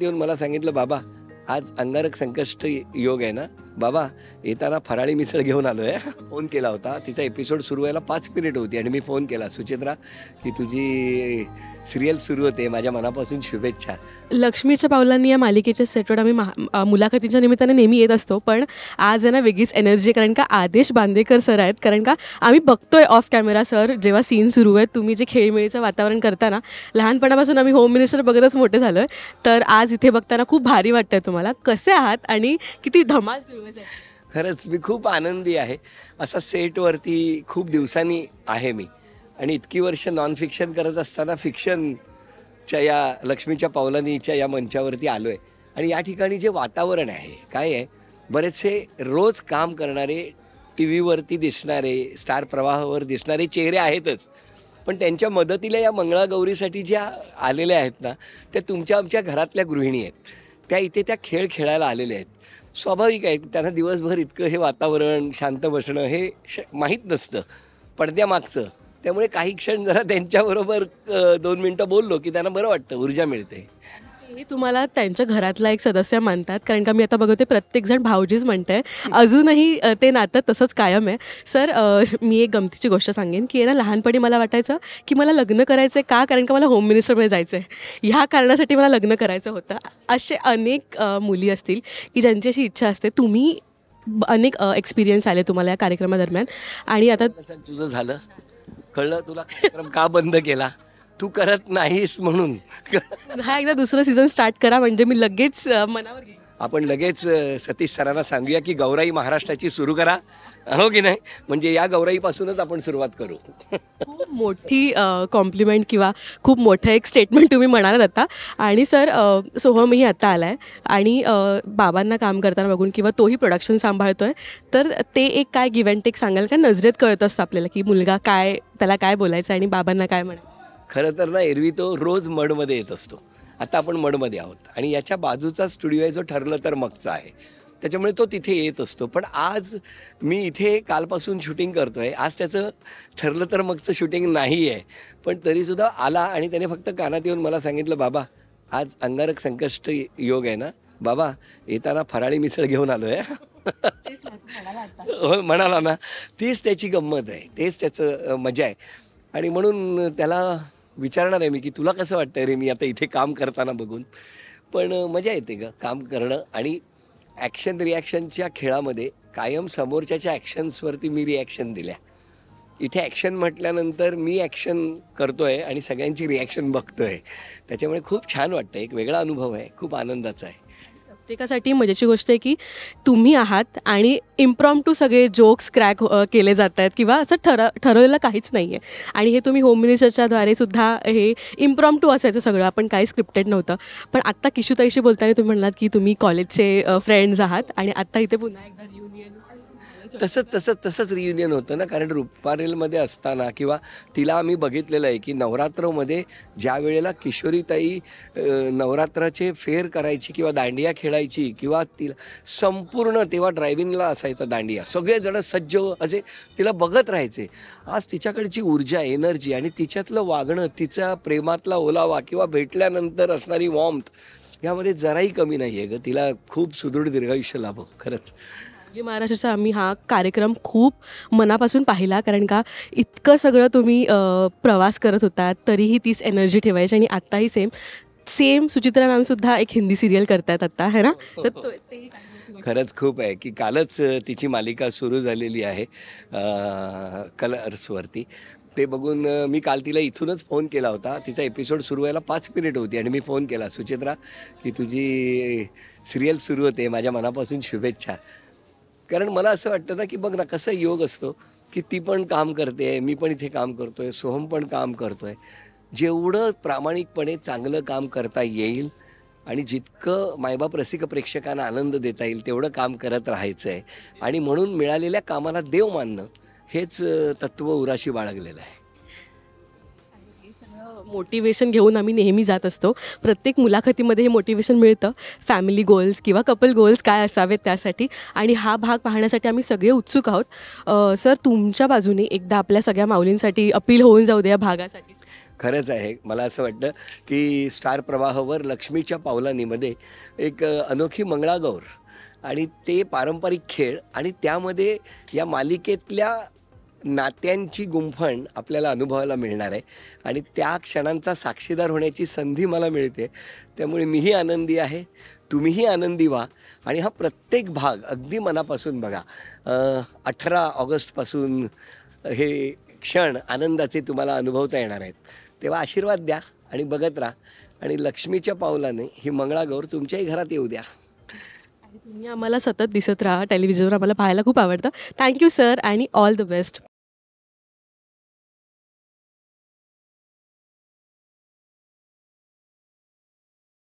येऊन मला सांगितलं, बाबा आज अंगारक संकष्ट योग आहे ना बाबा, येताना फराळी मिसळ घेऊन आलोय. फोन केला होता, तिचा एपिसोड सुरू व्हायला 5 मिनिट होती आणि मी फोन केला, सुचित्रा की तुझी सिरियल सुरू होते, माझ्या मनापासून शुभेच्छा. लक्ष्मीच्या पावलांनी या मालिकेच्या सेटवर आम्ही मुलाखतीच्या निमित्ताने नेहमी येत असतो, पण आज आहे ना वेगळीच एनर्जी, कारण का आदेश बांदेकर सर आहेत. कारण का आम्ही बघतोय ऑफ कॅमेरा सर जेव्हा सीन सुरू आहेत, तुम्ही जे खेळीमेळीचं वातावरण करताना, लहानपणापासून आम्ही होम मिनिस्टर बघतच मोठे झालो आहे, तर आज इथे बघताना खूप भारी वाटतंय. तुम्हाला कसे आहात आणि किती धमाल सुरू आहे? खरंच मी खूप आनंदी आहे. असा सेटवरती खूप दिवसांनी आहे मी, आणि इतकी वर्ष नॉन फिक्शन करत असताना फिक्शनच्या या लक्ष्मीच्या पावलांनीच्या या मंचावरती आलो आहे. आणि या ठिकाणी जे वातावरण आहे काय आहे, बरेचसे रोज काम करणारे, टी व्हीवरती दिसणारे, स्टार प्रवाहावर दिसणारे चेहरे आहेतच, पण त्यांच्या मदतीला या मंगळागौरीसाठी ज्या आलेल्या आहेत ना, त्या तुमच्या आमच्या घरातल्या गृहिणी आहेत. त्या इथे त्या खेळ खेळायला आलेल्या आहेत. स्वाभाविक आहे, त्यांना दिवसभर इतकं हे वातावरण शांत बसणं हे माहीत नसतं पडद्यामागचं. त्यामुळे काही क्षण जरा त्यांच्याबरोबर 2 मिनटं बोललो की त्यांना बरं वाटतं, ऊर्जा मिळते. हे तुम्हाला त्यांच्या घरातला एक सदस्य मानतात, कारण का मी आता बघते प्रत्येकजण भाऊजीच म्हणतंय, अजूनही ते नातं तसंच कायम आहे. सर मी एक गमतीची गोष्ट सांगेन की ना, लहानपणी मला वाटायचं की मला लग्न करायचं आहे का, कारण का मला होम मिनिस्टरमध्ये जायचं आहे, ह्या कारणासाठी मला लग्न करायचं होतं. असे अनेक मुली असतील की ज्यांची अशी इच्छा असते. तुम्ही अनेक एक्सपिरियन्स आले तुम्हाला या कार्यक्रमादरम्यान, आणि आता तुझं झालं कळलं तुला, कार्यक्रम का बंद केला, तू करत नाहीस म्हणून. हा एकदा दुसरं सीझन स्टार्ट करा, म्हणजे मी लगेच मनावर घेईन. आपण लगेच सतीश सरांना सांगूया की गौराई महाराष्ट्राची सुरू करा, हो की नाही, म्हणजे या गौराईपासूनच आपण सुरुवात करू. खूप मोठी कॉम्प्लिमेंट किंवा खूप मोठं एक स्टेटमेंट तुम्ही म्हणालात आता. आणि सर सोहमही आत्ता आला आहे, आणि बाबांना काम करताना बघून किंवा तोही प्रोडक्शन सांभाळतो आहे, तर ते एक काय गिव्ह अँड टेक सांगाल का? नजरेत कळत असतं आपल्याला की मुलगा काय, त्याला काय बोलायचं आणि बाबांना काय म्हणायचं. खरं तर ना, एरवी तो रोज मडमध्ये येत असतो. आता आपण मडमध्ये आहोत आणि याच्या बाजूचा स्टुडिओ आहे जो ठरलं तर मगचा आहे, त्याच्यामुळे तो तिथे येत असतो. पण आज मी इथे कालपासून शूटिंग करतो आहे. आज त्याचं ठरलं तर मगचं शूटिंग नाही आहे, पण तरीसुद्धा आला आणि त्याने फक्त कानात येऊन मला सांगितलं, बाबा आज अंगारक संकष्ट योग आहे ना बाबा, येताना फराळी मिसळ घेऊन आलो आहे. हो म्हणाला ना, तीच त्याची गंमत आहे, तेच त्याचं मजा आहे. आणि म्हणून त्याला विचारणार आहे मी की तुला कसं वाटतं रे मी आता इथे काम करताना बघून. पण मजा येते गं काम करणं. आणि ॲक्शन रिॲक्शनच्या खेळामध्ये कायम समोरच्याच्या ॲक्शन्सवरती मी रिॲक्शन दिल्या. इथे ॲक्शन म्हटल्यानंतर मी ॲक्शन करतो आहे आणि सगळ्यांची रिॲक्शन बघतो आहे, त्याच्यामुळे खूप छान वाटतं. एक वेगळा अनुभव आहे, खूप आनंदाचा आहे. प्रत्येकासाठी मजेची गोष्ट आहे की तुम्ही आहात आणि इम्प्रॉम्प्टू सगळे जोक्स क्रॅक केले जात आहेत, किंवा असं ठरवलेलं काहीच नाही आहे. आणि हे तुम्ही होम मिनिस्टरच्याद्वारे सुद्धा हे इम्प्रॉम्प्टू असायचं सगळं, आपण काही स्क्रिप्टेड नव्हतं. पण आत्ता किशूताईशी बोलताना तुम्ही म्हणालात की तुम्ही कॉलेजचे फ्रेंड्स आहात, आणि आत्ता इथे पुन्हा एकदा रियुनियन. तसंच रियुनियन होतं ना, कारण रुपारेलमध्ये असताना किंवा तिला आम्ही बघितलेलं आहे की नवरात्रमध्ये ज्या वेळेला किशोरीताई नवरात्राचे फेर करायची किंवा दांडिया खेळायची, किंवा तिला संपूर्ण तेव्हा ड्रायव्हिंगला असायचा दांडिया, सगळेजण सज्ज असे तिला बघत राहायचे. आज तिच्याकडची ऊर्जा, एनर्जी आणि तिच्यातलं वागणं, तिचा प्रेमातला ओलावा किंवा भेटल्यानंतर असणारी वॉर्मथ, यामध्ये जराही कमी नाही आहे गं. तिला खूप सुदृढ दीर्घायुष्य लाभो खरंच. महाराष्ट्राचा आम्ही हा कार्यक्रम खूप मनापासून पाहिला, कारण का इतकं सगळं तुम्ही प्रवास करत होता तरीही तीच एनर्जी ठेवायची. आणि आत्ताही सेम सुचित्रा मॅमसुद्धा एक हिंदी सिरियल करतायत आत्ता, है ना? तर खरंच खूप आहे की कालच तिची मालिका सुरू झालेली आहे कलर्सवरती. ते बघून मी काल तिला इथूनच फोन केला होता, तिचा एपिसोड सुरू व्हायला 5 मिनिट होती आणि मी फोन केला, सुचित्रा की तुझी सिरियल सुरू होते, माझ्या मनापासून शुभेच्छा. कारण मला असं वाटतं ना की बघ ना, कसं योग असतो की ती पण काम करते, मी पण इथे काम करतो आहे, सोहम पण काम करतो आहे. जेवढं प्रामाणिकपणे चांगलं काम करता येईल आणि जितकं मायबाप रसिक प्रेक्षकांना आनंद देता येईल तेवढं काम करत राहायचं आहे. आणि म्हणून मिळालेल्या कामाला देव मानणं हेच तत्त्व उराशी बाळगलेलं आहे. मोटिवेशन घेऊन आम्ही नेहमी जात असतो. प्रत्येक मुलाखतीमध्ये हे मोटिवेशन मिळतं, फॅमिली गोल्स किंवा कपल गोल्स काय असावेत त्यासाठी. आणि हा भाग पाहण्यासाठी आम्ही सगळे उत्सुक आहोत. सर तुमच्या बाजूने एकदा आपल्या सगळ्या माऊलींसाठी अपील होऊन जाऊ दे या भागासाठी. खरंच आहे. मला असं वाटतं की स्टार प्रवाहावर लक्ष्मीच्या पावलांनीमध्ये एक अनोखी मंगळागौर आणि ते पारंपरिक खेळ आणि त्यामध्ये या मालिकेतल्या नात्यांची गुंफण आपल्याला अनुभवायला मिळणार आहे आणि त्या क्षणांचा साक्षीदार होण्याची संधी मला मिळते. त्यामुळे मीही आनंदी आहे, तुम्हीही आनंदी व्हा आणि हा प्रत्येक भाग अगदी मनापासून बघा. 18 ऑगस्टपासून हे क्षण आनंदाचे तुम्हाला अनुभवता येणार आहेत. तेव्हा आशीर्वाद द्या आणि बघत राहा आणि लक्ष्मीच्या पावलाने ही मंगळागौर तुमच्याही घरात येऊ द्या. आणि तुम्ही आम्हाला सतत दिसत राहा टेलिव्हिजनवर, आम्हाला पाहायला खूप आवडतं. थँक्यू सर आणि ऑल द बेस्ट.